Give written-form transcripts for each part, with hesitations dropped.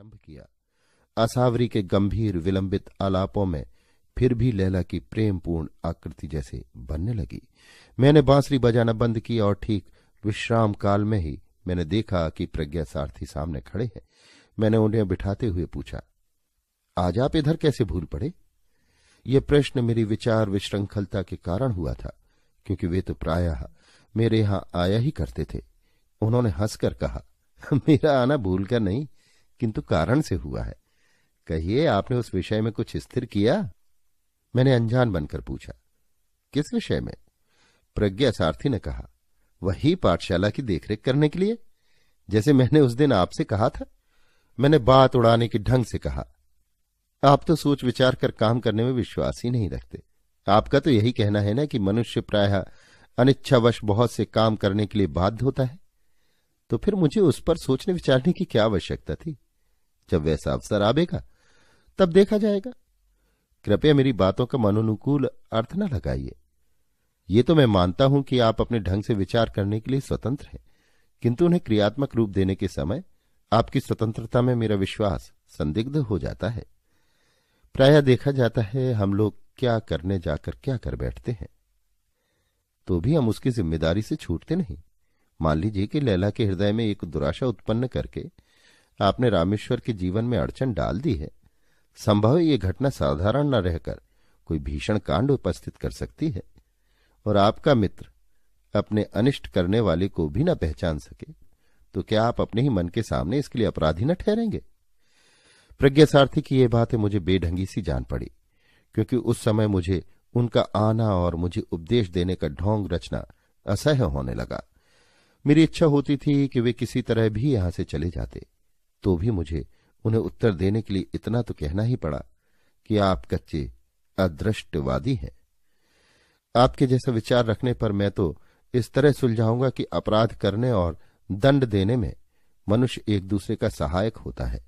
आरंभ किया। आसावरी के गंभीर विलंबित आलापों में फिर भी लैला की प्रेमपूर्ण आकृति जैसे बनने लगी। मैंने बांसुरी बजाना बंद की और ठीक विश्राम काल में ही मैंने देखा कि प्रज्ञा सारथी सामने खड़े हैं। मैंने उन्हें बिठाते हुए पूछा, आज आप इधर कैसे भूल पड़े? ये प्रश्न मेरी विचार विश्रृंखलता के कारण हुआ था, क्योंकि वे तो प्रायः मेरे यहां आया ही करते थे। उन्होंने हंसकर कहा, मेरा आना भूल कर नहीं, किंतु कारण से हुआ है। कहिए, आपने उस विषय में कुछ स्थिर किया? मैंने अनजान बनकर पूछा, किस विषय में? प्रज्ञा सारथी ने कहा, वही पाठशाला की देखरेख करने के लिए, जैसे मैंने उस दिन आपसे कहा था। मैंने बात उड़ाने के ढंग से कहा, आप तो सोच विचार कर काम करने में विश्वास ही नहीं रखते। आपका तो यही कहना है ना कि मनुष्य प्रायः अनिच्छावश बहुत से काम करने के लिए बाध्य होता है। तो फिर मुझे उस पर सोचने विचारने की क्या आवश्यकता थी? जब वैसा अवसर आवेगा तब देखा जाएगा। कृपया मेरी बातों का मनोनुकूल अर्थ न लगाइए। ये तो मैं मानता हूं कि आप अपने ढंग से विचार करने के लिए स्वतंत्र हैं, किंतु उन्हें क्रियात्मक रूप देने के समय आपकी स्वतंत्रता में मेरा विश्वास संदिग्ध हो जाता है। प्रायः देखा जाता है हम लोग क्या करने जाकर क्या कर बैठते हैं, तो भी हम उसकी जिम्मेदारी से छूटते नहीं। मान लीजिए कि लैला के हृदय में एक दुराशा उत्पन्न करके आपने रामेश्वर के जीवन में अड़चन डाल दी है। संभव है ये घटना साधारण न रहकर कोई भीषण कांड उपस्थित कर सकती है, और आपका मित्र अपने अनिष्ट करने वाले को भी न पहचान सके, तो क्या आप अपने ही मन के सामने इसके लिए अपराधी न ठहरेंगे? प्रज्ञा सारथी की ये बातें मुझे बेढंगी सी जान पड़ी, क्योंकि उस समय मुझे उनका आना और मुझे उपदेश देने का ढोंग रचना असह्य होने लगा। मेरी इच्छा होती थी कि वे किसी तरह भी यहां से चले जाते, तो भी मुझे उन्हें उत्तर देने के लिए इतना तो कहना ही पड़ा कि आप कच्चे अदृष्टवादी हैं। आपके जैसा विचार रखने पर मैं तो इस तरह सुलझाऊंगा कि अपराध करने और दंड देने में मनुष्य एक दूसरे का सहायक होता है।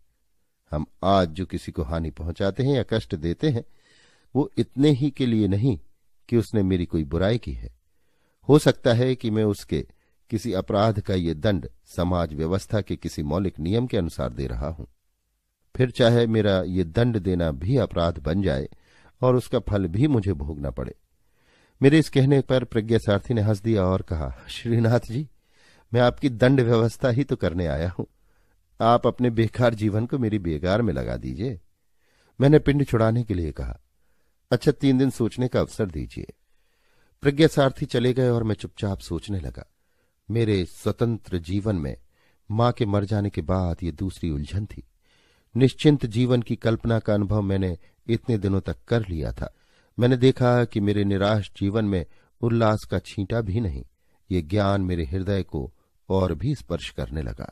हम आज जो किसी को हानि पहुंचाते हैं या कष्ट देते हैं, वो इतने ही के लिए नहीं कि उसने मेरी कोई बुराई की है। हो सकता है कि मैं उसके किसी अपराध का ये दंड समाज व्यवस्था के किसी मौलिक नियम के अनुसार दे रहा हूं। फिर चाहे मेरा ये दंड देना भी अपराध बन जाए और उसका फल भी मुझे भोगना पड़े। मेरे इस कहने पर प्रज्ञा सारथी ने हंस दिया और कहा, श्रीनाथ जी, मैं आपकी दंड व्यवस्था ही तो करने आया हूं। आप अपने बेकार जीवन को मेरी बेगार में लगा दीजिए। मैंने पिंड छुड़ाने के लिए कहा, अच्छा 3 दिन सोचने का अवसर दीजिए। प्रज्ञा सारथी चले गए और मैं चुपचाप सोचने लगा। मेरे स्वतंत्र जीवन में मां के मर जाने के बाद ये दूसरी उलझन थी। निश्चिंत जीवन की कल्पना का अनुभव मैंने इतने दिनों तक कर लिया था। मैंने देखा कि मेरे निराश जीवन में उल्लास का छींटा भी नहीं। ये ज्ञान मेरे हृदय को और भी स्पर्श करने लगा।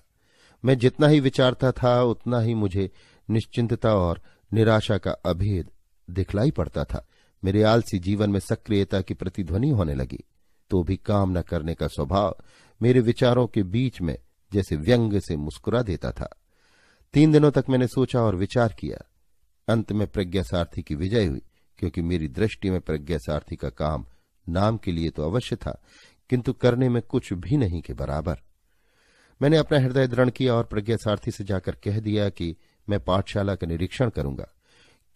मैं जितना ही विचारता था उतना ही मुझे निश्चिंतता और निराशा का अभेद दिखलाई पड़ता था। मेरे आलसी जीवन में सक्रियता की प्रतिध्वनि होने लगी, तो भी काम न करने का स्वभाव मेरे विचारों के बीच में जैसे व्यंग से मुस्कुरा देता था। 3 दिनों तक मैंने सोचा और विचार किया। अंत में प्रज्ञा सारथी की विजय हुई, क्योंकि मेरी दृष्टि में प्रज्ञा सारथी का काम नाम के लिए तो अवश्य था, किंतु करने में कुछ भी नहीं के बराबर। मैंने अपना हृदय दृढ़ किया और प्रज्ञा सारथी से जाकर कह दिया कि मैं पाठशाला का निरीक्षण करूंगा,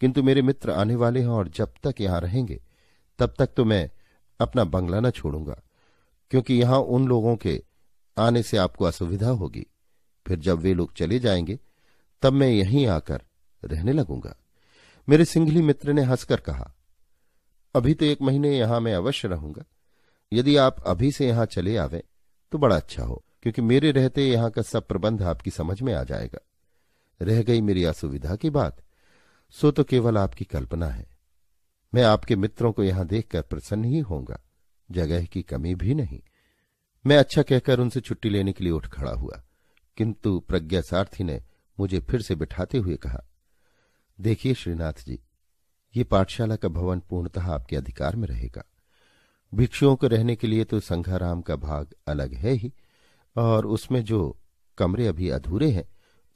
किंतु मेरे मित्र आने वाले हैं और जब तक यहां रहेंगे तब तक तो मैं अपना बंगला न छोड़ूंगा, क्योंकि यहां उन लोगों के आने से आपको असुविधा होगी। फिर जब वे लोग चले जाएंगे तब मैं यहीं आकर रहने लगूंगा। मेरे सिंघली मित्र ने हंसकर कहा, अभी तो 1 महीने यहां मैं अवश्य रहूंगा। यदि आप अभी से यहां चले आवे तो बड़ा अच्छा हो, क्योंकि मेरे रहते यहां का सब प्रबंध आपकी समझ में आ जाएगा। रह गई मेरी असुविधा की बात, सो तो केवल आपकी कल्पना है। मैं आपके मित्रों को यहां देखकर प्रसन्न ही होऊंगा, जगह की कमी भी नहीं। मैं अच्छा कहकर उनसे छुट्टी लेने के लिए उठ खड़ा हुआ, किंतु प्रज्ञा सारथी ने मुझे फिर से बिठाते हुए कहा, देखिए श्रीनाथ जी, ये पाठशाला का भवन पूर्णतः आपके अधिकार में रहेगा। भिक्षुओं को रहने के लिए तो संघाराम का भाग अलग है ही, और उसमें जो कमरे अभी अधूरे हैं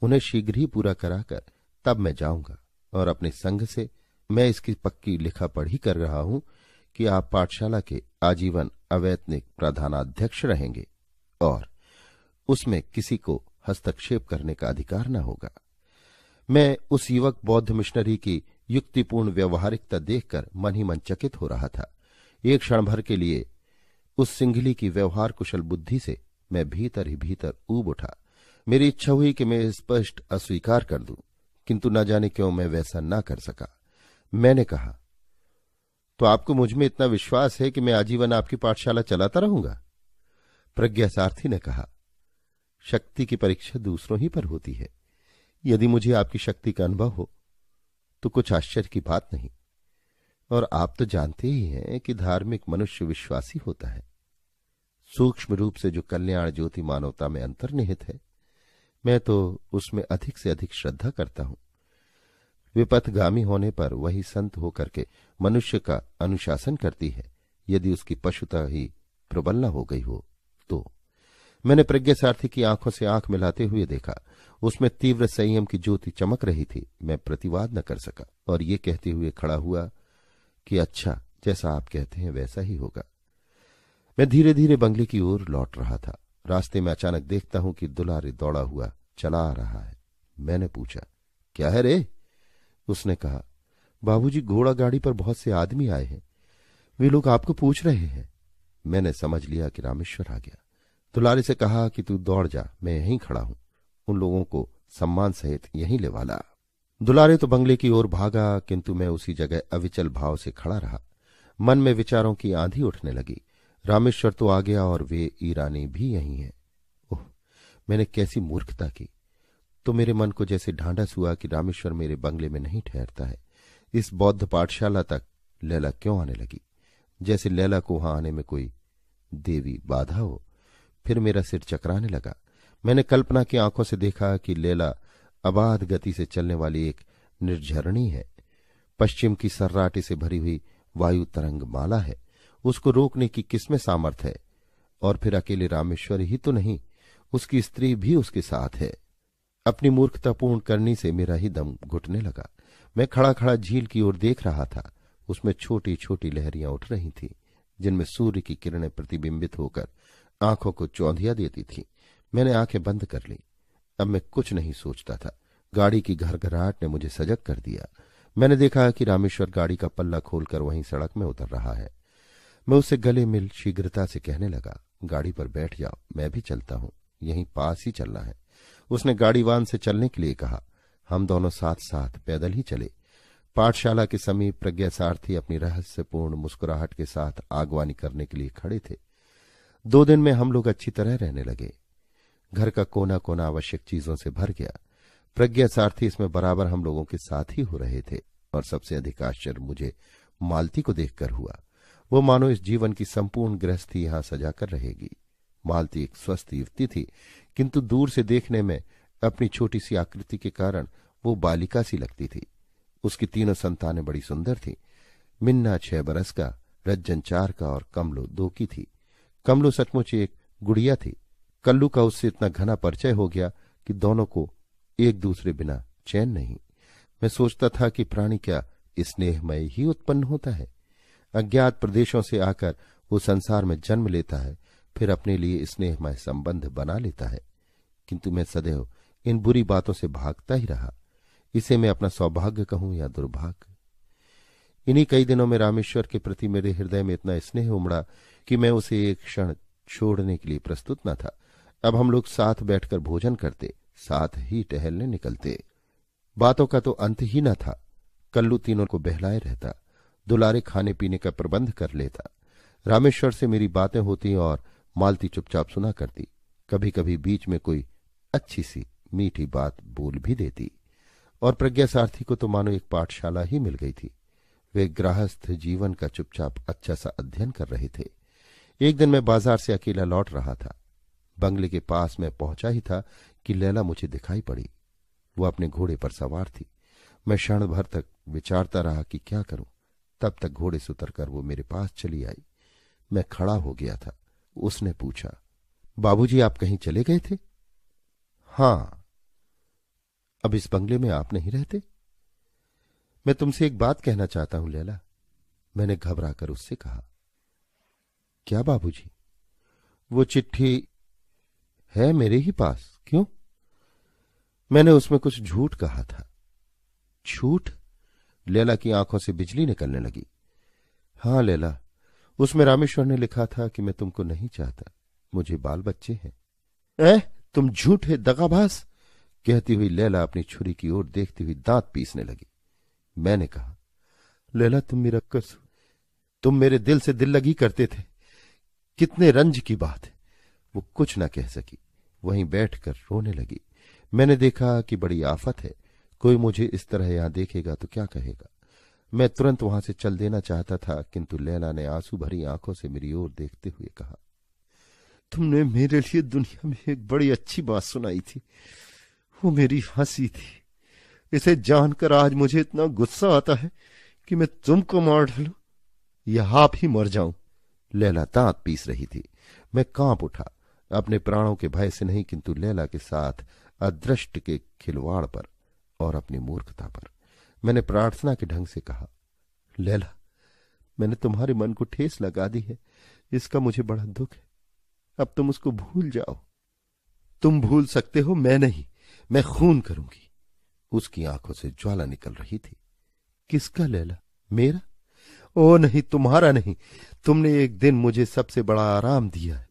उन्हें शीघ्र ही पूरा कराकर तब मैं जाऊंगा। और अपने संघ से मैं इसकी पक्की लिखा पढ़ी कर रहा हूं कि आप पाठशाला के आजीवन अवैतनिक प्रधानाध्यक्ष रहेंगे और उसमें किसी को हस्तक्षेप करने का अधिकार न होगा। मैं उस युवक बौद्ध मिशनरी की युक्तिपूर्ण व्यवहारिकता देखकर मन ही मन चकित हो रहा था। एक क्षण भर के लिए उस सिंघली की व्यवहार कुशल बुद्धि से मैं भीतर ही भीतर ऊब उठा। मेरी इच्छा हुई कि मैं स्पष्ट अस्वीकार कर दूं, किंतु न जाने क्यों मैं वैसा न कर सका। मैंने कहा, तो आपको मुझ में इतना विश्वास है कि मैं आजीवन आपकी पाठशाला चलाता रहूंगा? प्रज्ञासारथी ने कहा, शक्ति की परीक्षा दूसरों ही पर होती है। यदि मुझे आपकी शक्ति का अनुभव हो तो कुछ आश्चर्य की बात नहीं, और आप तो जानते ही हैं कि धार्मिक मनुष्य विश्वासी होता है। सूक्ष्म रूप से जो कल्याण ज्योति मानवता में अंतर्निहित है, मैं तो उसमें अधिक से अधिक श्रद्धा करता हूं। विपथगामी होने पर वही संत होकर के मनुष्य का अनुशासन करती है, यदि उसकी पशुता ही प्रबल न हो गई हो तो। मैंने प्रज्ञासारथी की आंखों से आंख मिलाते हुए देखा। उसमें तीव्र संयम की ज्योति चमक रही थी। मैं प्रतिवाद न कर सका और ये कहते हुए खड़ा हुआ कि अच्छा, जैसा आप कहते हैं वैसा ही होगा। मैं धीरे धीरे बंगले की ओर लौट रहा था। रास्ते में अचानक देखता हूं कि दुलारी दौड़ा हुआ चला आ रहा है। मैंने पूछा, क्या है रे? उसने कहा, बाबूजी, घोड़ा गाड़ी पर बहुत से आदमी आए हैं, वे लोग आपको पूछ रहे हैं। मैंने समझ लिया कि रामेश्वर आ गया। दुलारी से कहा कि तू दौड़ जा, मैं यहीं खड़ा हूं, उन लोगों को सम्मान सहित यहीं ले वाला। दुलारे तो बंगले की ओर भागा, किंतु मैं उसी जगह अविचल भाव से खड़ा रहा। मन में विचारों की आंधी उठने लगी। रामेश्वर तो आ गया और वे ईरानी भी यहीं हैं। ओह, मैंने कैसी मूर्खता की। तो मेरे मन को जैसे ढांढस हुआ कि रामेश्वर मेरे बंगले में नहीं ठहरता है। इस बौद्ध पाठशाला तक लैला क्यों आने लगी? जैसे लैला को वहां आने में कोई देवी बाधा हो। फिर मेरा सिर चकराने लगा। मैंने कल्पना की आंखों से देखा कि लैला अबाध गति से चलने वाली एक निर्झरणी है। पश्चिम की सर्राटे से भरी हुई वायु तरंग माला है। उसको रोकने की किसमें सामर्थ है? और फिर अकेले रामेश्वर ही तो नहीं, उसकी स्त्री भी उसके साथ है। अपनी मूर्खतापूर्ण करनी से मेरा ही दम घुटने लगा। मैं खड़ा खड़ा झील की ओर देख रहा था। उसमें छोटी छोटी लहरियां उठ रही थीं, जिनमें सूर्य की किरणें प्रतिबिंबित होकर आंखों को चौंधिया देती थी। मैंने आंखें बंद कर ली। अब मैं कुछ नहीं सोचता था। गाड़ी की घरघराहट ने मुझे सजग कर दिया। मैंने देखा कि रामेश्वर गाड़ी का पल्ला खोलकर वहीं सड़क में उतर रहा है। मैं उससे गले मिल शीघ्रता से कहने लगा, गाड़ी पर बैठ जाओ, मैं भी चलता हूं, यहीं पास ही चलना है। उसने गाड़ीवान से चलने के लिए कहा। हम दोनों साथ साथ पैदल ही चले। पाठशाला के समीप प्रज्ञासारथी अपनी रहस्यपूर्ण मुस्कुराहट के साथ आगवानी करने के लिए खड़े थे। 2 दिन में हम लोग अच्छी तरह रहने लगे। घर का कोना कोना आवश्यक चीजों से भर गया। प्रज्ञासारथी इसमें बराबर हम लोगों के साथ ही हो रहे थे। और सबसे अधिक आश्चर्य मुझे मालती को देखकर हुआ। वो मानो इस जीवन की संपूर्ण गृहस्थी यहां सजाकर रहेगी। मालती एक स्वस्थ युवती थी, किंतु दूर से देखने में अपनी छोटी सी आकृति के कारण वो बालिका सी लगती थी। उसकी 3 संतानें बड़ी सुंदर थी। मिन्ना 6 बरस का, रज्जन 4 का और कमलो 2 की थी। कमलो सचमुच एक गुड़िया थी। कल्लू का उससे इतना घना परिचय हो गया कि दोनों को एक दूसरे बिना चैन नहीं। मैं सोचता था कि प्राणी क्या स्नेहमय ही उत्पन्न होता है? अज्ञात प्रदेशों से आकर वो संसार में जन्म लेता है, फिर अपने लिए स्नेहमय संबंध बना लेता है। किंतु मैं सदैव इन बुरी बातों से भागता ही रहा। इसे मैं अपना सौभाग्य कहूं या दुर्भाग्य। इन्हीं कई दिनों में रामेश्वर के प्रति मेरे हृदय में इतना स्नेह उमड़ा कि मैं उसे एक क्षण छोड़ने के लिए प्रस्तुत न था। अब हम लोग साथ बैठकर भोजन करते, साथ ही टहलने निकलते। बातों का तो अंत ही न था। कल्लू तीनों को बहलाए रहता, दुलारे खाने पीने का प्रबंध कर लेता। रामेश्वर से मेरी बातें होती और मालती चुपचाप सुना करती। कभी कभी बीच में कोई अच्छी सी मीठी बात बोल भी देती। और प्रज्ञासारथी को तो मानो एक पाठशाला ही मिल गई थी। वे गृहस्थ जीवन का चुपचाप अच्छा सा अध्ययन कर रहे थे। एक दिन मैं बाजार से अकेला लौट रहा था। बंगले के पास मैं पहुंचा ही था कि लैला मुझे दिखाई पड़ी। वो अपने घोड़े पर सवार थी। मैं क्षण भर तक विचारता रहा कि क्या करूं। तब तक घोड़े से उतरकर वो मेरे पास चली आई। मैं खड़ा हो गया था। उसने पूछा, बाबूजी, आप कहीं चले गए थे? हां। अब इस बंगले में आप नहीं रहते? मैं तुमसे एक बात कहना चाहता हूं लैला, मैंने घबराकर उससे कहा। क्या बाबूजी? वो चिट्ठी है मेरे ही पास। क्यों? मैंने उसमें कुछ झूठ कहा था। झूठ? लैला की आंखों से बिजली निकलने लगी। हाँ लैला, उसमें रामेश्वर ने लिखा था कि मैं तुमको नहीं चाहता, मुझे बाल बच्चे हैं। तुम झूठे दगाबाज, कहती हुई लैला अपनी छुरी की ओर देखती हुई दांत पीसने लगी। मैंने कहा, लैला तुम मेरा कस, तुम मेरे दिल से दिल लगी करते थे, कितने रंज की बात है। वो कुछ न कह सकी, वहीं बैठकर रोने लगी। मैंने देखा कि बड़ी आफत है, कोई मुझे इस तरह यहां देखेगा तो क्या कहेगा। मैं तुरंत वहां से चल देना चाहता था, किंतु लैला ने आंसू भरी आंखों से मेरी ओर देखते हुए कहा, तुमने मेरे लिए दुनिया में एक बड़ी अच्छी बात सुनाई थी, वो मेरी हंसी थी। इसे जानकर आज मुझे इतना गुस्सा आता है कि मैं तुमको मार डालूं या आप ही मर जाऊं। लैला दांत पीस रही थी। मैं कांप उठा, अपने प्राणों के भय से नहीं किंतु लैला के साथ अदृष्ट के खिलवाड़ पर और अपनी मूर्खता पर। मैंने प्रार्थना के ढंग से कहा, लैला मैंने तुम्हारे मन को ठेस लगा दी है, इसका मुझे बड़ा दुख है, अब तुम उसको भूल जाओ। तुम भूल सकते हो, मैं नहीं, मैं खून करूंगी। उसकी आंखों से ज्वाला निकल रही थी। किसका लैला? मेरा? ओ नहीं, तुम्हारा नहीं। तुमने एक दिन मुझे सबसे बड़ा आराम दिया है,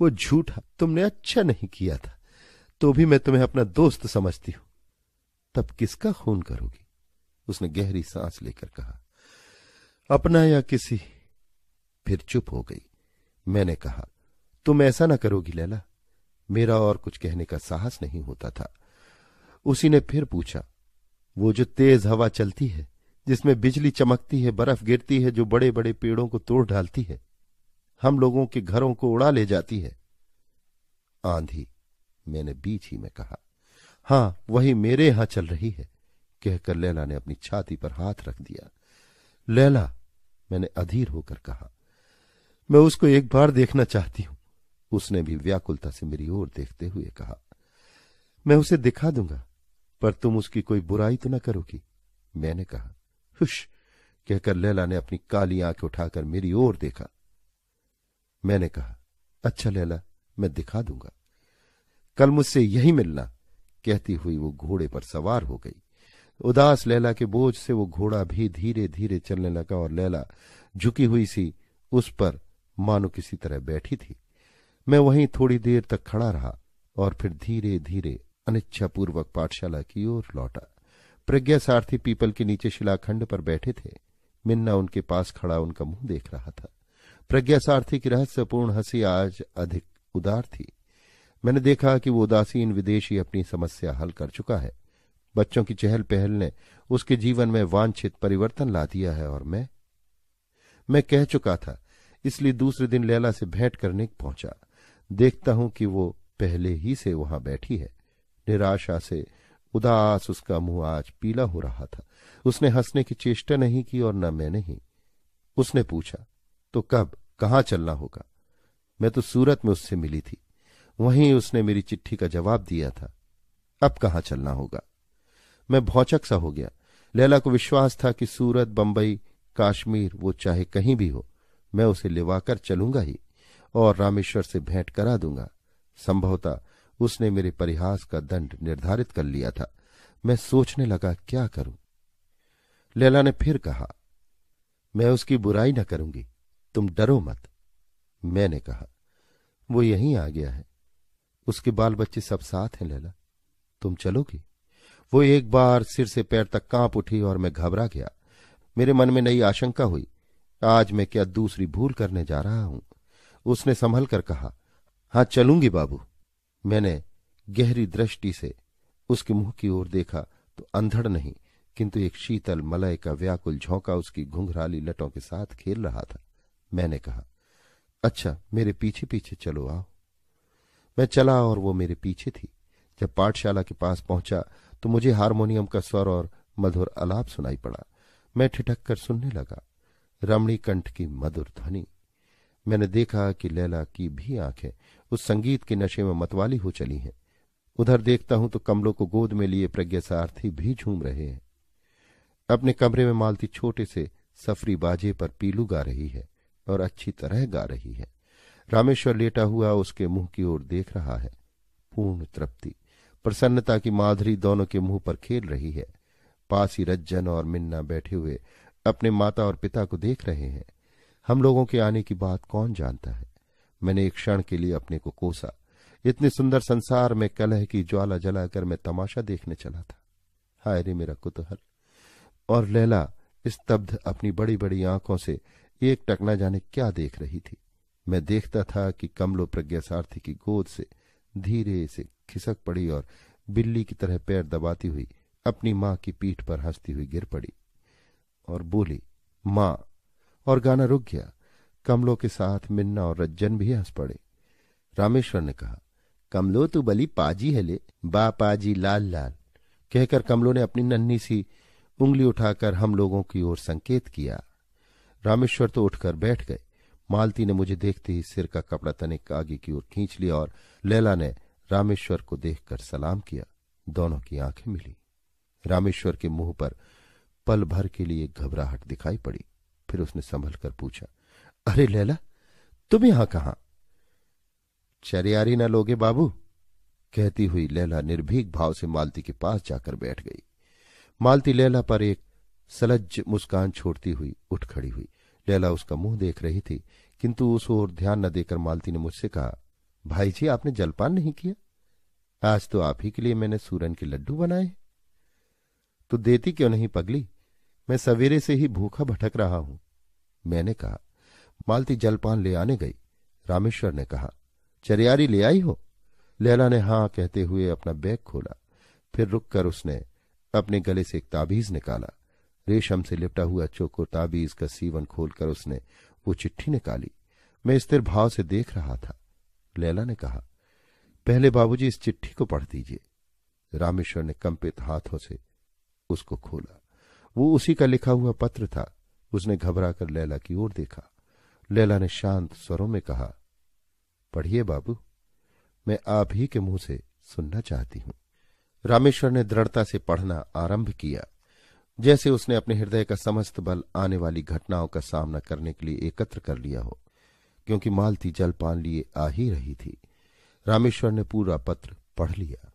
वो झूठा तुमने अच्छा नहीं किया था, तो भी मैं तुम्हें अपना दोस्त समझती हूं। तब किसका खून करोगी? उसने गहरी सांस लेकर कहा, अपना या किसी। फिर चुप हो गई। मैंने कहा, तुम ऐसा ना करोगी लैला। मेरा और कुछ कहने का साहस नहीं होता था। उसी ने फिर पूछा, वो जो तेज हवा चलती है, जिसमें बिजली चमकती है, बर्फ गिरती है, जो बड़े बड़े पेड़ों को तोड़ डालती है, हम लोगों के घरों को उड़ा ले जाती है। आंधी, मैंने बीच ही में कहा। हां, वही मेरे यहां चल रही है, कहकर लैला ने अपनी छाती पर हाथ रख दिया। लैला, मैंने अधीर होकर कहा, मैं उसको एक बार देखना चाहती हूं। उसने भी व्याकुलता से मेरी ओर देखते हुए कहा, मैं उसे दिखा दूंगा, पर तुम उसकी कोई बुराई तो न करोगी। मैंने कहा, हुश, कहकर लैला ने अपनी काली आंखें उठाकर मेरी ओर देखा। मैंने कहा, अच्छा लैला, मैं दिखा दूंगा, कल मुझसे यही मिलना। कहती हुई वो घोड़े पर सवार हो गई। उदास लैला के बोझ से वो घोड़ा भी धीरे धीरे चलने लगा और लैला झुकी हुई सी उस पर मानो किसी तरह बैठी थी। मैं वहीं थोड़ी देर तक खड़ा रहा और फिर धीरे धीरे अनिच्छापूर्वक पाठशाला की ओर लौटा। प्रज्ञा सारथी पीपल के नीचे शिलाखंड पर बैठे थे। मिन्ना उनके पास खड़ा उनका मुंह देख रहा था। प्रज्ञा सारथी की रहस्यपूर्ण हंसी आज अधिक उदार थी। मैंने देखा कि वो उदासीन विदेशी अपनी समस्या हल कर चुका है। बच्चों की चहल पहल ने उसके जीवन में वांछित परिवर्तन ला दिया है और मैं कह चुका था, इसलिए दूसरे दिन लैला से भेंट करने पहुंचा। देखता हूं कि वो पहले ही से वहां बैठी है। निराशा से उदास उसका मुंह आज पीला हो रहा था। उसने हंसने की चेष्टा नहीं की और न मैंने ही। उसने पूछा, तो कब, कहाँ चलना होगा? मैं तो सूरत में उससे मिली थी, वहीं उसने मेरी चिट्ठी का जवाब दिया था। अब कहाँ चलना होगा? मैं भौचक सा हो गया। लैला को विश्वास था कि सूरत, बंबई, कश्मीर, वो चाहे कहीं भी हो, मैं उसे लिवाकर चलूंगा ही और रामेश्वर से भेंट करा दूंगा। संभवतः उसने मेरे परिहास का दंड निर्धारित कर लिया था। मैं सोचने लगा, क्या करूं? लैला ने फिर कहा, मैं उसकी बुराई न करूंगी, तुम डरो मत। मैंने कहा, वो यहीं आ गया है, उसके बाल बच्चे सब साथ हैं लैला, तुम चलोगी? वो एक बार सिर से पैर तक कांप उठी और मैं घबरा गया। मेरे मन में नई आशंका हुई, आज मैं क्या दूसरी भूल करने जा रहा हूं। उसने संभल कर कहा, हां चलूंगी बाबू। मैंने गहरी दृष्टि से उसके मुंह की ओर देखा तो अंधड़ नहीं किंतु एक शीतल मलय का व्याकुल झोंका उसकी घुंघराली लटों के साथ खेल रहा था। मैंने कहा, अच्छा मेरे पीछे पीछे चलो, आओ। मैं चला और वो मेरे पीछे थी। जब पाठशाला के पास पहुंचा तो मुझे हारमोनियम का स्वर और मधुर आलाप सुनाई पड़ा। मैं ठिठक कर सुनने लगा। रमणी कंठ की मधुर ध्वनि। मैंने देखा कि लैला की भी आंखें उस संगीत के नशे में मतवाली हो चली हैं। उधर देखता हूं तो कमलों को गोद में लिए प्रज्ञा सारथी भी झूम रहे हैं। अपने कमरे में मालती छोटे से सफरी बाजे पर पीलू गा रही है और अच्छी तरह गा रही है। रामेश्वर लेटा हुआ उसके मुंह की ओर देख रहा है। पूर्ण तृप्ति, प्रसन्नता की माधुरी दोनों के मुंह पर खेल रही है। पास ही रज्जन और मिन्ना बैठे हुए अपने माता और पिता को देख रहे हैं। हम लोगों के आने की बात कौन जानता है। मैंने एक क्षण के लिए अपने को कोसा। इतने सुंदर संसार में कलह की ज्वाला जलाकर मैं तमाशा देखने चला था। हाय रे मेरा कुतूहल। और लैला स्तब्ध अपनी बड़ी बड़ी आंखों से एक टक न जाने क्या देख रही थी। मैं देखता था कि कमलो प्रज्ञा सारथी की गोद से धीरे से खिसक पड़ी और बिल्ली की तरह पैर दबाती हुई अपनी मां की पीठ पर हंसती हुई गिर पड़ी और बोली, मां। और गाना रुक गया। कमलो के साथ मिन्ना और रज्जन भी हंस पड़े। रामेश्वर ने कहा, कमलो तू बली पाजी है ले, बा पाजी लाल लाल। कहकर कमलो ने अपनी नन्ही सी उंगली उठाकर हम लोगों की ओर संकेत किया। रामेश्वर तो उठकर बैठ गए। मालती ने मुझे देखते ही सिर का कपड़ा तनिक आगे की ओर खींच लिया और लैला ने रामेश्वर को देखकर सलाम किया। दोनों की आंखें मिली। रामेश्वर के मुंह पर पल भर के लिए घबराहट दिखाई पड़ी। फिर उसने संभल कर पूछा, अरे लैला, तुम यहां कहां? चरियारी न लोगे बाबू? कहती हुई लैला निर्भीक भाव से मालती के पास जाकर बैठ गई। मालती लैला पर एक सलज्ज मुस्कान छोड़ती हुई उठ खड़ी हुई। लैला उसका मुंह देख रही थी, किंतु उस ओर ध्यान न देकर मालती ने मुझसे कहा, भाई जी आपने जलपान नहीं किया? आज तो आप ही के लिए मैंने सूरन के लड्डू बनाए। तो देती क्यों नहीं पगली? मैं सवेरे से ही भूखा भटक रहा हूं, मैंने कहा। मालती जलपान ले आने गई। रामेश्वर ने कहा, चरियारी ले आई हो? लैला ने हां कहते हुए अपना बैग खोला। फिर रुककर उसने अपने गले से एक ताबीज निकाला। रेशम से लिपटा हुआ चौकोर ताबीज का सीवन खोलकर उसने वो चिट्ठी निकाली। मैं स्थिर भाव से देख रहा था। लैला ने कहा, पहले बाबूजी इस चिट्ठी को पढ़ दीजिए। रामेश्वर ने कंपित हाथों से उसको खोला। वो उसी का लिखा हुआ पत्र था। उसने घबराकर लैला की ओर देखा। लैला ने शांत स्वरों में कहा, पढ़िए बाबू, मैं आप ही के मुंह से सुनना चाहती हूं। रामेश्वर ने दृढ़ता से पढ़ना आरंभ किया, जैसे उसने अपने हृदय का समस्त बल आने वाली घटनाओं का सामना करने के लिए एकत्र कर लिया हो, क्योंकि मालती जलपान लिए आ ही रही थी। रामेश्वर ने पूरा पत्र पढ़ लिया,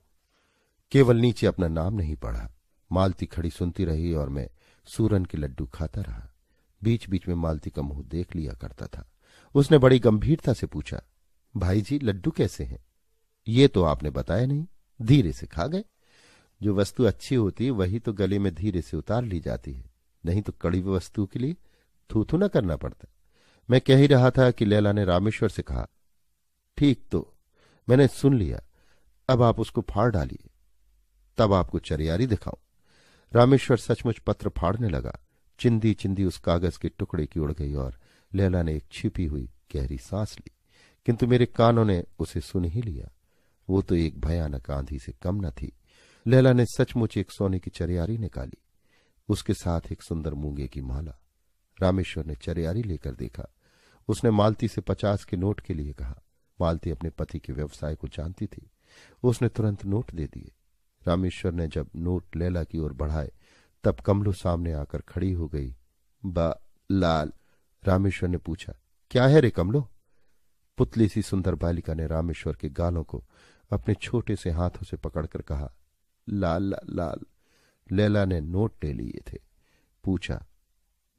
केवल नीचे अपना नाम नहीं पढ़ा। मालती खड़ी सुनती रही और मैं सूरन के लड्डू खाता रहा। बीच बीच में मालती का मुंह देख लिया करता था। उसने बड़ी गंभीरता से पूछा, भाई जी लड्डू कैसे हैं? ये तो आपने बताया नहीं, धीरे से खा गए। जो वस्तु अच्छी होती है वही तो गले में धीरे से उतार ली जाती है, नहीं तो कड़ी वस्तु के लिए थू-थू न करना पड़ता। मैं कह ही रहा था कि लैला ने रामेश्वर से कहा, ठीक तो मैंने सुन लिया, अब आप उसको फाड़ डालिए, तब आपको चरियारी दिखाऊं। रामेश्वर सचमुच पत्र फाड़ने लगा। चिंदी चिंदी उस कागज के टुकड़े की उड़ गई और लैला ने एक छिपी हुई गहरी सांस ली, किंतु मेरे कानों ने उसे सुन ही लिया। वो तो एक भयानक आंधी से कम न थी। लैला ने सचमुच एक सोने की चरियारी निकाली, उसके साथ एक सुंदर मूंगे की माला। रामेश्वर ने चरियारी लेकर देखा। उसने मालती से 50 के नोट के लिए कहा। मालती अपने पति के व्यवसाय को जानती थी। उसने तुरंत नोट दे दिए। रामेश्वर ने जब नोट लैला की ओर बढ़ाए तब कमलो सामने आकर खड़ी हो गई। बा लाल, रामेश्वर ने पूछा, क्या है रे कमलो? पुतली सी सुंदर बालिका ने रामेश्वर के गालों को अपने छोटे से हाथों से पकड़कर कहा, लाल लाल लाल। लैला ने नोट ले लिए थे। पूछा,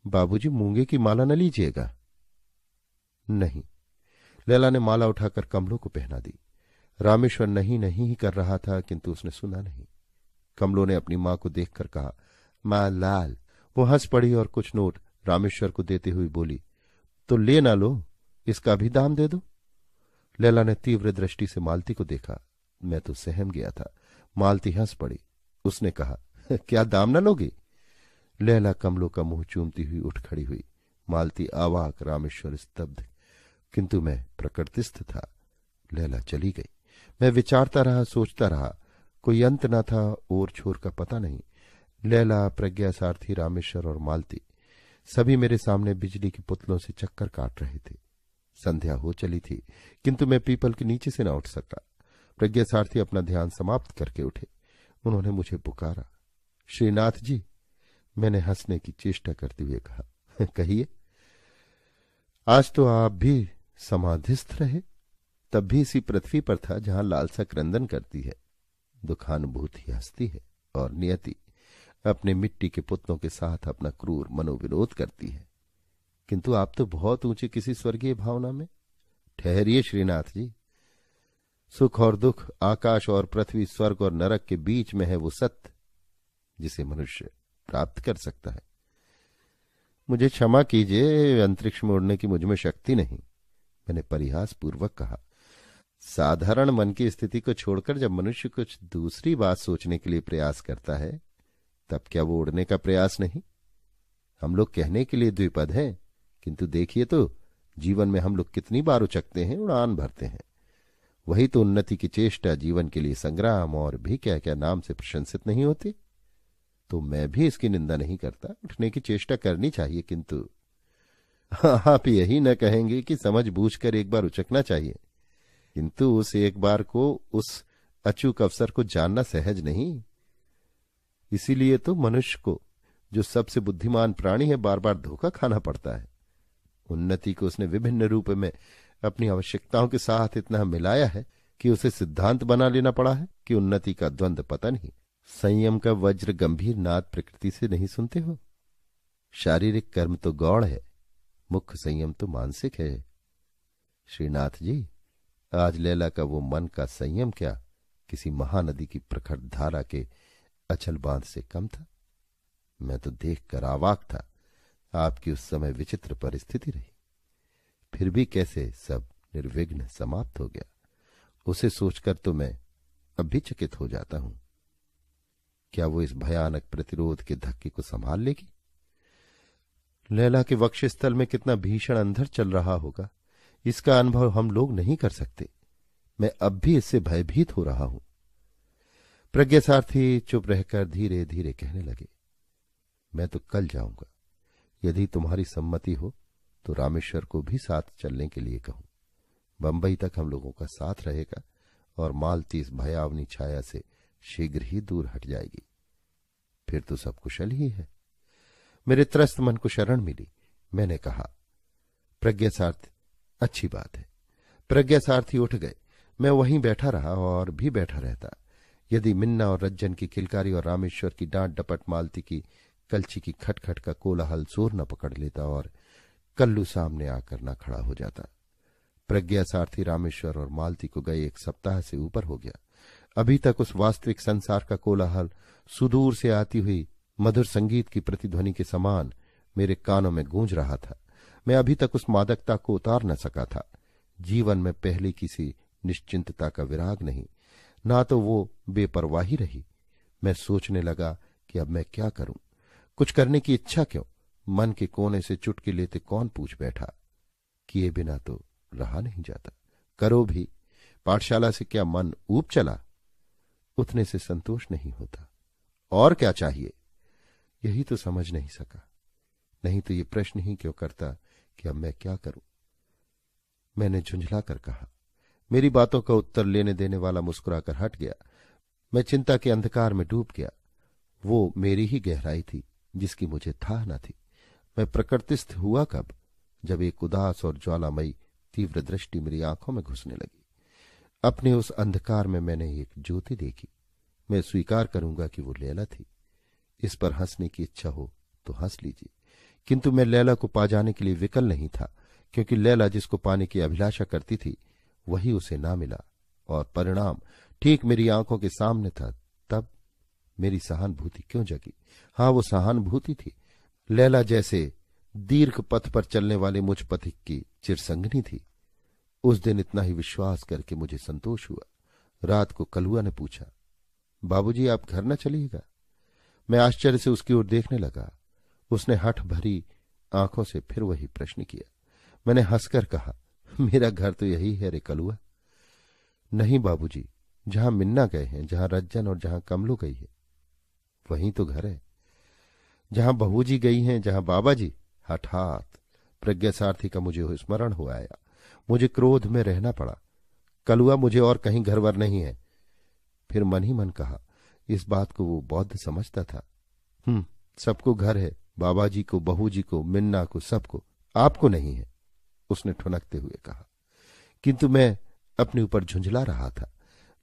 बाबूजी मूंगे की माला न लीजिएगा? नहीं। लैला ने माला उठाकर कमलो को पहना दी। रामेश्वर नहीं नहीं ही कर रहा था, किंतु उसने सुना नहीं। कमलो ने अपनी मां को देखकर कहा, मां लाल। वो हंस पड़ी और कुछ नोट रामेश्वर को देते हुए बोली, तो ले ना लो, इसका भी दाम दे दो। लैला ने तीव्र दृष्टि से मालती को देखा। मैं तो सहम गया था। मालती हंस पड़ी। उसने कहा, क्या दाम न लोगी? लैला कमलो का मुंह चूमती हुई उठ खड़ी हुई। मालती अवाक, रामेश्वर स्तब्ध, किंतु मैं प्रकृतिस्थ था। लैला चली गई। मैं विचारता रहा, सोचता रहा। कोई अंत न था, ओर छोर का पता नहीं। लैला, प्रज्ञा सारथी, रामेश्वर और मालती सभी मेरे सामने बिजली की पुतलों से चक्कर काट रहे थे। संध्या हो चली थी, किंतु मैं पीपल के नीचे से न उठ सका। प्रज्ञा सारथी अपना ध्यान समाप्त करके उठे। उन्होंने मुझे पुकारा, श्रीनाथ जी। मैंने हंसने की चेष्टा करते हुए कहा, कहिए। आज तो आप भी समाधिस्थ रहे, तब भी इसी पृथ्वी पर था जहां लालसा क्रंदन करती है, दुखानुभूति हंसती है और नियति अपने मिट्टी के पुतलों के साथ अपना क्रूर मनोविनोद करती है। किंतु आप तो बहुत ऊंचे किसी स्वर्गीय भावना में। ठहरिए श्रीनाथ जी। सुख और दुख, आकाश और पृथ्वी, स्वर्ग और नरक के बीच में है वो सत्य जिसे मनुष्य प्राप्त कर सकता है। मुझे क्षमा कीजिए, अंतरिक्ष में उड़ने की मुझमें शक्ति नहीं, मैंने परिहास पूर्वक कहा। साधारण मन की स्थिति को छोड़कर जब मनुष्य कुछ दूसरी बात सोचने के लिए प्रयास करता है, तब क्या वो उड़ने का प्रयास नहीं? हम लोग कहने के लिए द्विपद हैं, किंतु देखिए तो जीवन में हम लोग कितनी बार उचकते हैं, उड़ान भरते हैं। वही तो उन्नति की चेष्टा, जीवन के लिए संग्राम और भी क्या क्या नाम से प्रशंसित नहीं होती। तो मैं भी इसकी निंदा नहीं करता, उठने की चेष्टा करनी चाहिए, किंतु आप यही न कहेंगे कि समझ बूझकर एक बार उचकना चाहिए, किंतु उस एक बार को, उस अचूक अवसर को जानना सहज नहीं। इसीलिए तो मनुष्य को, जो सबसे बुद्धिमान प्राणी है, बार बार धोखा खाना पड़ता है। उन्नति को उसने विभिन्न रूप में अपनी आवश्यकताओं के साथ इतना मिलाया है कि उसे सिद्धांत बना लेना पड़ा है कि उन्नति का द्वंद्व पतन ही। संयम का वज्र गंभीर नाद प्रकृति से नहीं सुनते हो? शारीरिक कर्म तो गौड़ है, मुख्य संयम तो मानसिक है। श्रीनाथ जी, आज लैला का वो मन का संयम क्या किसी महानदी की प्रखर धारा के अचल बांध से कम था? मैं तो देखकर अवाक था। आपकी उस समय विचित्र परिस्थिति रही, फिर भी कैसे सब निर्विघ्न समाप्त हो गया, उसे सोचकर तो मैं अब भी चकित हो जाता हूं। क्या वो इस भयानक प्रतिरोध के धक्के को संभाल लेगी? लैला के वक्षस्थल में कितना भीषण अंधर चल रहा होगा, इसका अनुभव हम लोग नहीं कर सकते। मैं अब भी इससे भयभीत हो रहा हूं। प्रज्ञासारथी चुप रहकर धीरे धीरे कहने लगे, मैं तो कल जाऊंगा। यदि तुम्हारी सम्मति हो तो रामेश्वर को भी साथ चलने के लिए कहूं। बंबई तक हम लोगों का साथ रहेगा और मालती इस भयावनी छाया से शीघ्र ही दूर हट जाएगी। फिर तो सब कुशल ही है। मेरे त्रस्त मन को शरण मिली। मैंने कहा, प्रज्ञासारथी, अच्छी बात है। प्रज्ञासारथी उठ गए। मैं वहीं बैठा रहा और भी बैठा रहता। यदि मिन्ना और रज्जन की किलकारी और रामेश्वर की डांट डपट, मालती की कलची की खटखट का कोलाहल जोर न पकड़ लेता और कल्लू सामने आकर न खड़ा हो जाता। प्रज्ञासारथी रामेश्वर और मालती को गए 1 सप्ताह से ऊपर हो गया। अभी तक उस वास्तविक संसार का कोलाहल सुदूर से आती हुई मधुर संगीत की प्रतिध्वनि के समान मेरे कानों में गूंज रहा था। मैं अभी तक उस मादकता को उतार न सका था। जीवन में पहले किसी निश्चिंतता का विराग नहीं, ना तो वो बेपरवाही रही। मैं सोचने लगा कि अब मैं क्या करूं, कुछ करने की इच्छा क्यों। मन के कोने से चुटकी लेते कौन पूछ बैठा। किए बिना तो रहा नहीं जाता। करो भी, पाठशाला से क्या मन ऊब चला? उतने से संतोष नहीं होता। और क्या चाहिए, यही तो समझ नहीं सका। नहीं तो ये प्रश्न ही क्यों करता कि अब मैं क्या करूं। मैंने झुंझला कर कहा। मेरी बातों का उत्तर लेने देने वाला मुस्कुराकर हट गया। मैं चिंता के अंधकार में डूब गया। वो मेरी ही गहराई थी जिसकी मुझे था न थी। मैं प्रकृतिस्थ हुआ कब, जब एक उदास और ज्वालामयी तीव्र दृष्टि मेरी आंखों में घुसने लगी। अपने उस अंधकार में मैंने एक ज्योति देखी। मैं स्वीकार करूंगा कि वो लैला थी। इस पर हंसने की इच्छा हो तो हंस लीजिए, किंतु मैं लैला को पा जाने के लिए विकल नहीं था, क्योंकि लैला जिसको पाने की अभिलाषा करती थी वही उसे ना मिला और परिणाम ठीक मेरी आंखों के सामने था। तब मेरी सहानुभूति क्यों जगी? हाँ, वो सहानुभूति थी। लैला जैसे दीर्घ पथ पर चलने वाले मुझ पथिक की चिरसंगनी थी। उस दिन इतना ही विश्वास करके मुझे संतोष हुआ। रात को कलुआ ने पूछा, बाबूजी आप घर न चलिएगा? मैं आश्चर्य से उसकी ओर देखने लगा। उसने हठ भरी आंखों से फिर वही प्रश्न किया। मैंने हंसकर कहा, मेरा घर तो यही है रे कलुआ। नहीं बाबूजी, जहां मिन्ना गए हैं, जहां रज्जन और जहां कमलू गई है, वहीं तो घर है। जहां बहूजी गई हैं, जहां बाबा जी। हठात प्रज्ञासारथी का मुझे स्मरण हो आया। मुझे क्रोध में रहना पड़ा। कलुआ, मुझे और कहीं घरवर नहीं है। फिर मन ही मन कहा, इस बात को वो बौद्ध समझता था। सबको घर है, बाबा जी को, बहू जी को, मिन्ना को, सबको। आपको नहीं है, उसने ठुनकते हुए कहा। किंतु मैं अपने ऊपर झुंझला रहा था।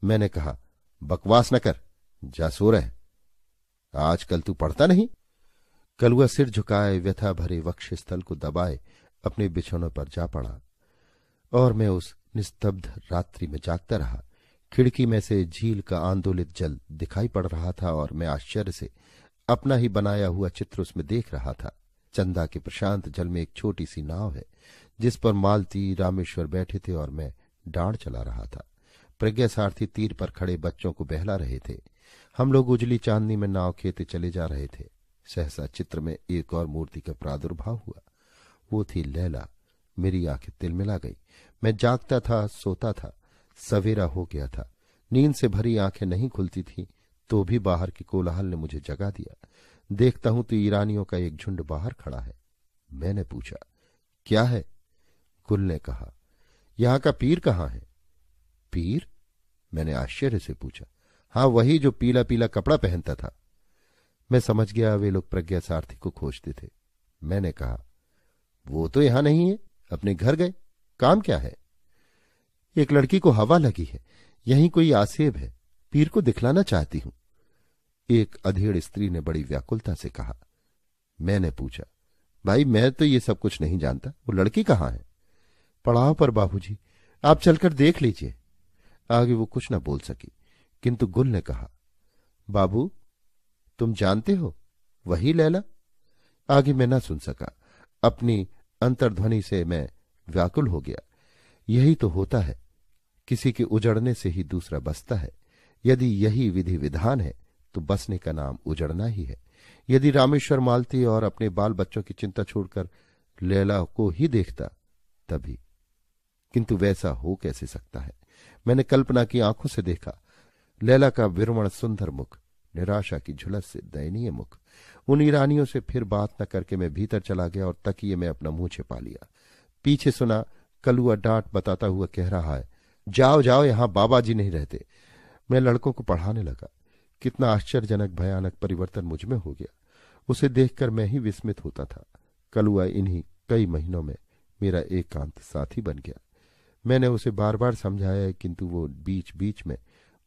मैंने कहा, बकवास न कर, जा सो रहे। आजकल तू पढ़ता नहीं? कलुआ सिर झुकाए व्यथा भरे वक्षस्थल को दबाए अपने बिछौनों पर जा पड़ा और मैं उस निस्तब्ध रात्रि में जागता रहा। खिड़की में से झील का आंदोलित जल दिखाई पड़ रहा था और मैं आश्चर्य से अपना ही बनाया हुआ चित्र उसमें देख रहा था। चंदा के प्रशांत जल में एक छोटी सी नाव है जिस पर मालती रामेश्वर बैठे थे और मैं डांड चला रहा था। प्रज्ञा सारथी तीर पर खड़े बच्चों को बहला रहे थे। हम लोग उजली चांदनी में नाव खेते चले जा रहे थे। सहसा चित्र में एक और मूर्ति का प्रादुर्भाव हुआ। वो थी लैला। मेरी आंखें तिलमिला गई। मैं जागता था, सोता था। सवेरा हो गया था। नींद से भरी आंखें नहीं खुलती थी तो भी बाहर की कोलाहल ने मुझे जगा दिया। देखता हूं तो ईरानियों का एक झुंड बाहर खड़ा है। मैंने पूछा, क्या है? गुल ने कहा, यहां का पीर कहाँ है? पीर? मैंने आश्चर्य से पूछा। हाँ, वही जो पीला पीला कपड़ा पहनता था। मैं समझ गया वे लोग प्रज्ञा सारथी को खोजते थे। मैंने कहा, वो तो यहां नहीं है, अपने घर गए। काम क्या है? एक लड़की को हवा लगी है, यहीं कोई आसेब है, पीर को दिखलाना चाहती हूं। एक अधेड़ स्त्री ने बड़ी व्याकुलता से कहा। मैंने पूछा, भाई मैं तो ये सब कुछ नहीं जानता, वो लड़की कहाँ है? पड़ाव पर बाबूजी, आप चलकर देख लीजिए। आगे वो कुछ न बोल सकी, किंतु गुल ने कहा, बाबू तुम जानते हो, वही लैला? आगे मैं न सुन सका। अपनी अंतर्ध्वनि से मैं व्याकुल हो गया। यही तो होता है, किसी के उजड़ने से ही दूसरा बसता है। यदि यही विधि विधान है तो बसने का नाम उजड़ना ही है। यदि रामेश्वर मालती और अपने बाल बच्चों की चिंता छोड़कर लैला को ही देखता तभी, किंतु वैसा हो कैसे सकता है? मैंने कल्पना की आंखों से देखा। लैला का विरमण सुंदर मुख, निराशा की झुलस से दयनीय मुख। उन ईरानियों से फिर बात न करके मैं भीतर चला गया और तकिए में अपना मुंह छिपा लिया। पीछे सुना कलुआ डांट बताता हुआ कह रहा है, जाओ जाओ, यहां बाबा जी नहीं रहते। मैं लड़कों को पढ़ाने लगा। कितना आश्चर्यजनक भयानक परिवर्तन मुझ में हो गया। उसे देखकर मैं ही विस्मित होता था। कलुआ इन्हीं कई महीनों में मेरा एकांत साथी बन गया। मैंने उसे बार बार समझाया, किंतु वो बीच बीच में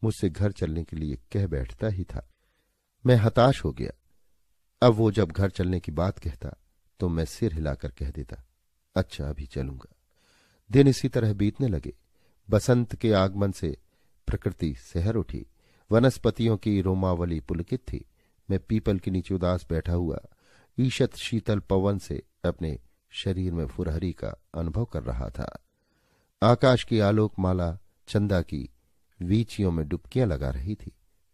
मुझसे घर चलने के लिए कह बैठता ही था। मैं हताश हो गया। अब वो जब घर चलने की बात कहता तो मैं सिर हिलाकर कह देता, अच्छा अभी चलूंगा। दिन इसी तरह बीतने लगे। बसंत के आगमन से प्रकृति सहर उठी। वनस्पतियों की रोमावली पुलकित थी। मैं पीपल के नीचे उदास बैठा हुआ ईषत शीतल पवन से अपने शरीर में फुरहरी का अनुभव कर रहा था। आकाश की आलोकमाला चंदा की वीचियों में डुबकियां लगा रही थी।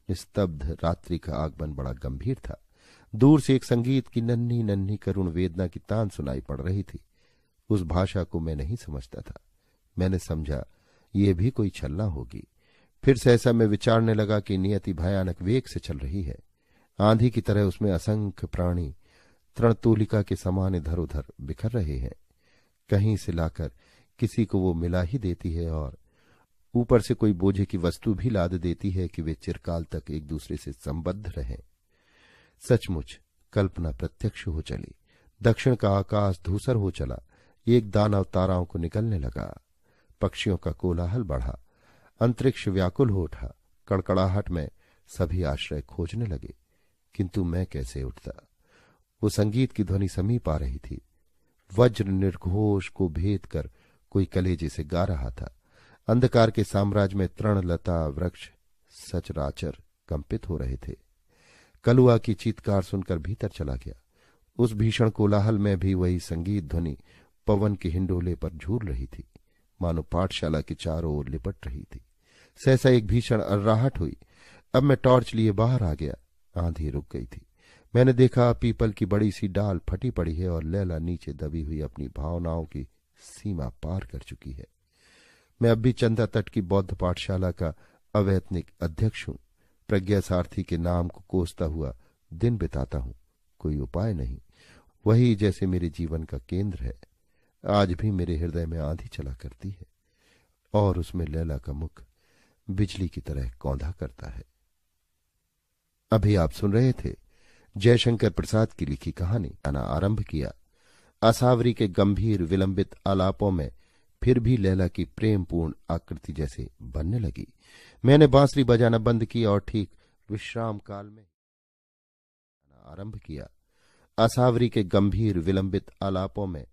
निस्तब्ध रात्रि का आगमन बड़ा गंभीर था। दूर से एक संगीत की नन्ही नन्ही करुण वेदना की तान सुनाई पड़ रही थी। उस भाषा को मैं नहीं समझता था। मैंने समझा ये भी कोई छलना होगी। फिर सहसा मैं विचारने लगा कि नियति भयानक वेग से चल रही है। आंधी की तरह उसमें असंख्य प्राणी तृणतूलिका के समान इधर उधर बिखर रहे हैं। कहीं से लाकर किसी को वो मिला ही देती है और ऊपर से कोई बोझे की वस्तु भी लाद देती है कि वे चिरकाल तक एक दूसरे से संबद्ध रहें। सचमुच कल्पना प्रत्यक्ष हो चली। दक्षिण का आकाश धूसर हो चला। एक दानव ताराओं को निकलने लगा। पक्षियों का कोलाहल बढ़ा। अंतरिक्ष व्याकुल हो उठा। कड़कड़ाहट में सभी आश्रय खोजने लगे, किंतु मैं कैसे उठता? वो संगीत की ध्वनि समीप आ रही थी। वज्र निर्घोष को भेद कर कोई कलेजे से गा रहा था। अंधकार के साम्राज्य में तृण लता वृक्ष सचराचर कंपित हो रहे थे। कलुआ की चीत्कार सुनकर भीतर चला गया। उस भीषण कोलाहल में भी वही संगीत ध्वनि पवन के हिंडोले पर झूल रही थी, मानो पाठशाला के चारों ओर लिपट रही थी। सहसा एक भीषण अर्राहट हुई। अब मैं टॉर्च लिए बाहर आ गया। आंधी रुक गई थी। मैंने देखा पीपल की बड़ी सी डाल फटी पड़ी है और लैला नीचे दबी हुई अपनी भावनाओं की सीमा पार कर चुकी है। मैं अब भी चंदा तट की बौद्ध पाठशाला का अवैतनिक अध्यक्ष हूं। प्रज्ञा सारथी के नाम को कोसता हुआ दिन बिताता हूं। कोई उपाय नहीं। वही जैसे मेरे जीवन का केंद्र है। आज भी मेरे हृदय में आंधी चला करती है और उसमें लैला का मुख बिजली की तरह कौंधा करता है। अभी आप सुन रहे थे जयशंकर प्रसाद की लिखी कहानी आना आरंभ किया। आसावरी के गंभीर विलंबित आलापों में फिर भी लैला की प्रेमपूर्ण आकृति जैसे बनने लगी। मैंने बांसुरी बजाना बंद की और ठीक विश्राम काल में आरंभ किया। असावरी के गंभीर विलंबित आलापों में